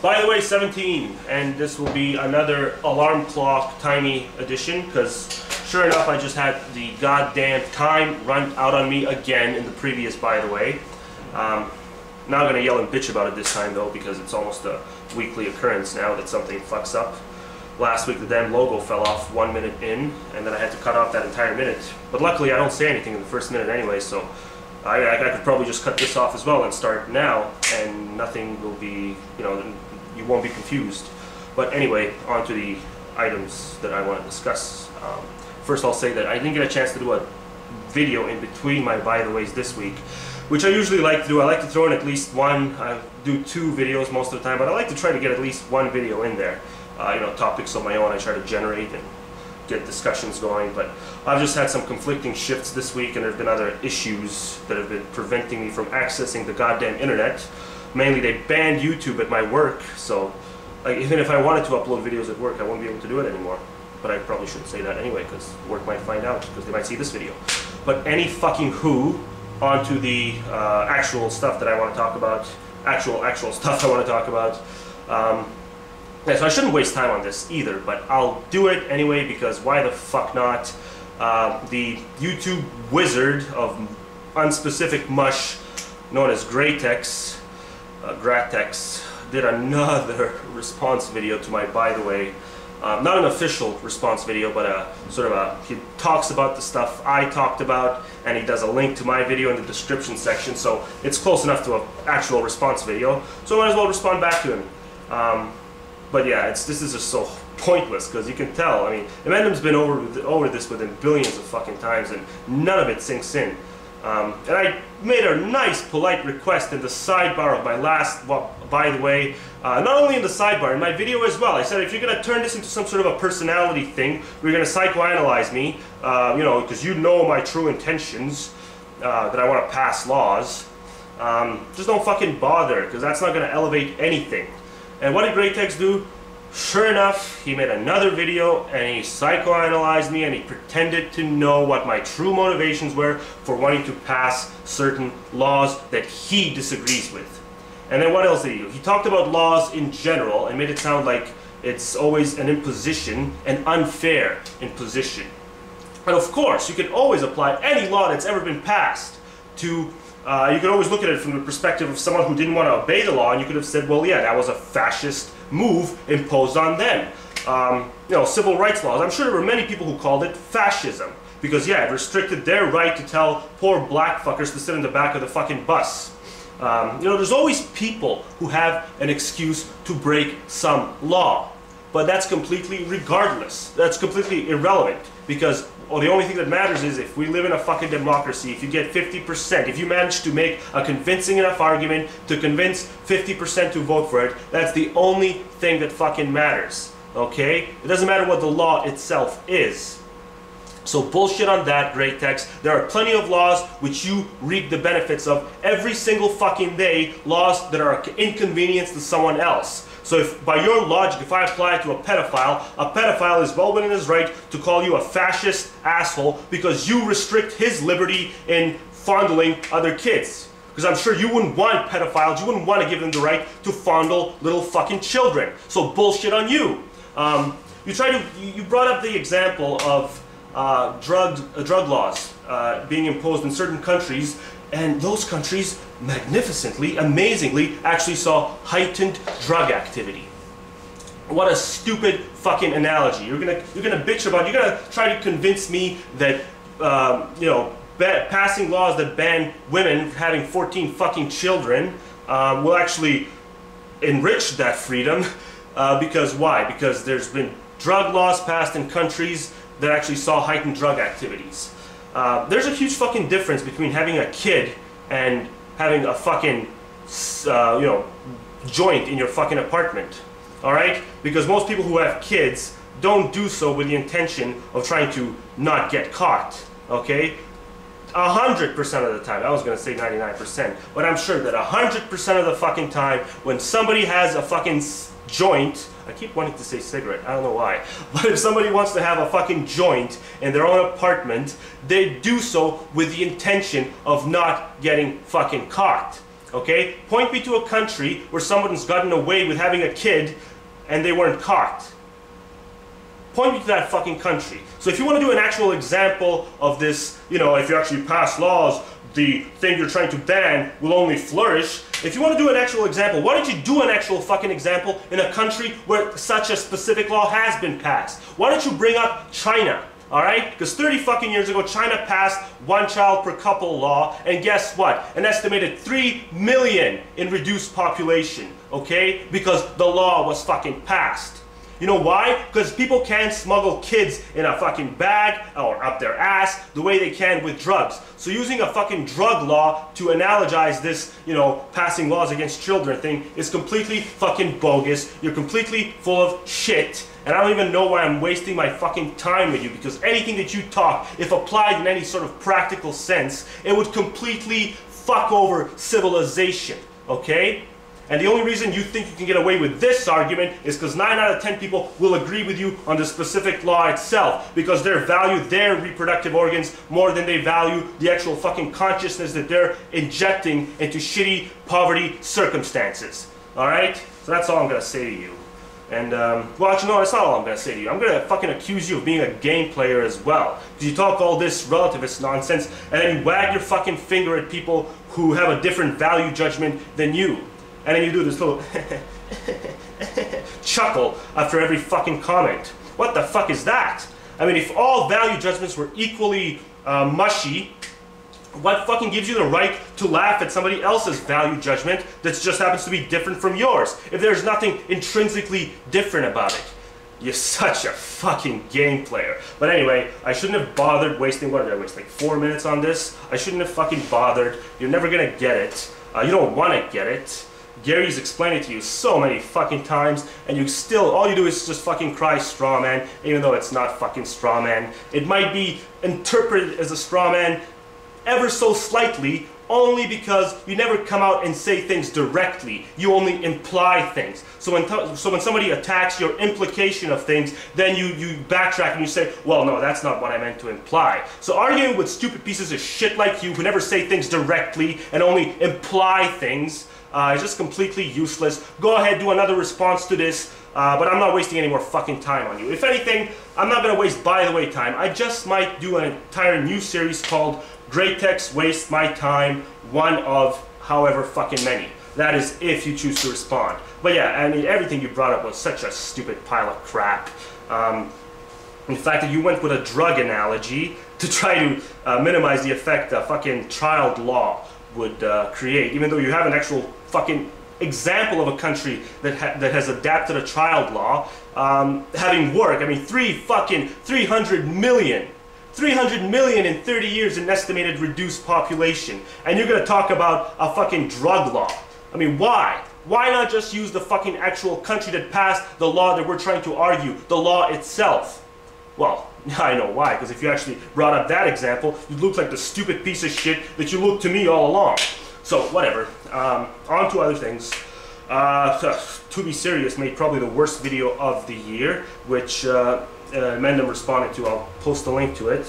By the way, 17, and this will be another alarm clock tiny edition, because sure enough, I just had the goddamn time run out on me again in the previous, by the way. Not gonna yell and bitch about it this time though, because it's almost a weekly occurrence now that something fucks up. Last week the damn logo fell off 1 minute in, and then I had to cut off that entire minute. But luckily I don't say anything in the first minute anyway, so I could probably just cut this off as well and start now, and nothing will be, you know, you won't be confused. But anyway, on to the items that I want to discuss. First I'll say that I didn't get a chance to do a video in between my by the ways this week, which I usually like to do. I like to throw in at least one. I do 2 videos most of the time, but I like to try to get at least 1 video in there. You know, topics of my own I try to generate and get discussions going, but I've just had some conflicting shifts this week, and there have been other issues that have been preventing me from accessing the goddamn internet. Mainly they banned YouTube at my work, so like, even if I wanted to upload videos at work, I won't be able to do it anymore. But I probably shouldn't say that anyway, because work might find out, because they might see this video. But any fucking who, onto the actual stuff that I want to talk about, actual stuff I want to talk about. Yeah, so I shouldn't waste time on this either, but I'll do it anyway, because why the fuck not? The YouTube wizard of unspecific mush, known as Gratex, did another response video to my by the way. Not an official response video, but he talks about the stuff I talked about, and he does a link to my video in the description section, so it's close enough to an actual response video, so I might as well respond back to him. But yeah, this is just so pointless, because you can tell, I mean, Emendum's been over this with him billions of fucking times, and none of it sinks in. And I made a nice, polite request in the sidebar of my last, well, by the way, not only in the sidebar, in my video as well. I said, if you're going to turn this into some sort of a personality thing, we're going to psychoanalyze me, you know, because you know my true intentions, that I want to pass laws. Just don't fucking bother, because that's not going to elevate anything. And what did Gratex do? Sure enough, he made another video and he psychoanalyzed me, and he pretended to know what my true motivations were for wanting to pass certain laws that he disagrees with. And then what else did he do? He talked about laws in general and made it sound like it's always an imposition, an unfair imposition. And of course, you can always apply any law that's ever been passed to you could always look at it from the perspective of someone who didn't want to obey the law, and you could have said, well, yeah, that was a fascist move imposed on them. You know, civil rights laws. I'm sure there were many people who called it fascism, because, yeah, it restricted their right to tell poor black fuckers to sit in the back of the fucking bus. You know, there's always people who have an excuse to break some law, but that's completely regardless. That's completely irrelevant, because the only thing that matters is if we live in a fucking democracy, if you get 50%, if you manage to make a convincing enough argument to convince 50% to vote for it, that's the only thing that fucking matters, okay? It doesn't matter what the law itself is. So bullshit on that, Gratex. There are plenty of laws which you reap the benefits of every single fucking day, laws that are an inconvenience to someone else. So if, by your logic, if I apply it to a pedophile is well within his right to call you a fascist asshole because you restrict his liberty in fondling other kids. Because I'm sure you wouldn't want pedophiles, you wouldn't want to give them the right to fondle little fucking children. So bullshit on you. You brought up the example of drug laws being imposed in certain countries, and those countries magnificently, amazingly, actually saw heightened drug activity. What a stupid fucking analogy. You're gonna bitch about, you're gonna try to convince me that you know, passing laws that ban women having 14 fucking children will actually enrich that freedom, because why? Because there's been drug laws passed in countries that actually saw heightened drug activities. There's a huge fucking difference between having a kid and having a fucking, you know, joint in your fucking apartment. Alright? Because most people who have kids don't do so with the intention of trying to not get caught. Okay? 100% of the time, I was going to say 99%, but I'm sure that 100% of the fucking time when somebody has a fucking joint, I keep wanting to say cigarette, I don't know why, but if somebody wants to have a fucking joint in their own apartment, they do so with the intention of not getting fucking caught. Okay? Point me to a country where someone's gotten away with having a kid and they weren't caught. Point me to that fucking country. So if you want to do an actual example of this, you know, if you actually pass laws, the thing you're trying to ban will only flourish. If you want to do an actual example, why don't you do an actual fucking example in a country where such a specific law has been passed? Why don't you bring up China? Alright? Because 30 fucking years ago, China passed one child per couple law, and guess what? An estimated 3 million in reduced population, okay? Because the law was fucking passed. You know why? Because people can't smuggle kids in a fucking bag or up their ass the way they can with drugs. So using a fucking drug law to analogize this, you know, passing laws against children thing is completely fucking bogus. You're completely full of shit. And I don't even know why I'm wasting my fucking time with you, because anything that you talk, if applied in any sort of practical sense, it would completely fuck over civilization, okay? And the only reason you think you can get away with this argument is because 9 out of 10 people will agree with you on the specific law itself, because they value their reproductive organs more than they value the actual fucking consciousness that they're injecting into shitty poverty circumstances. Alright? So that's all I'm going to say to you. And, well, actually, no, that's not all I'm going to say to you. I'm going to fucking accuse you of being a game player as well. Because you talk all this relativist nonsense, and then you wag your fucking finger at people who have a different value judgment than you. And then you do this little chuckle after every fucking comment. What the fuck is that? I mean, if all value judgments were equally mushy, what fucking gives you the right to laugh at somebody else's value judgment that just happens to be different from yours, if there's nothing intrinsically different about it? You're such a fucking game player. But anyway, I shouldn't have bothered wasting, what did I waste, like 4 minutes on this? I shouldn't have fucking bothered. You're never gonna get it. You don't want to get it. Gary's explained it to you so many fucking times, and you still, all you do is just fucking cry straw man, even though it's not fucking straw man. It might be interpreted as a straw man ever so slightly, only because you never come out and say things directly. You only imply things. So when somebody attacks your implication of things, then you backtrack and you say, well, no, that's not what I meant to imply. So arguing with stupid pieces of shit like you who never say things directly and only imply things is just completely useless. Go ahead, do another response to this, but I'm not wasting any more fucking time on you. If anything, I'm not going to waste by the way time. I just might do an entire new series called Great Techs Waste My Time, one of however fucking many. That is if you choose to respond. But yeah, I mean, everything you brought up was such a stupid pile of crap. The fact that you went with a drug analogy to try to minimize the effect a fucking child law would create, even though you have an actual fucking example of a country that has adapted a child law having worked. I mean, 300 million in 30 years in estimated reduced population, and you're gonna talk about a fucking drug law. I mean, why? Why not just use the fucking actual country that passed the law that we're trying to argue, the law itself? Well, I know why, because if you actually brought up that example, you look like the stupid piece of shit that you looked to me all along. So, whatever. On to other things. To Be Serious made probably the worst video of the year, which Mendham responded to. I'll post a link to it.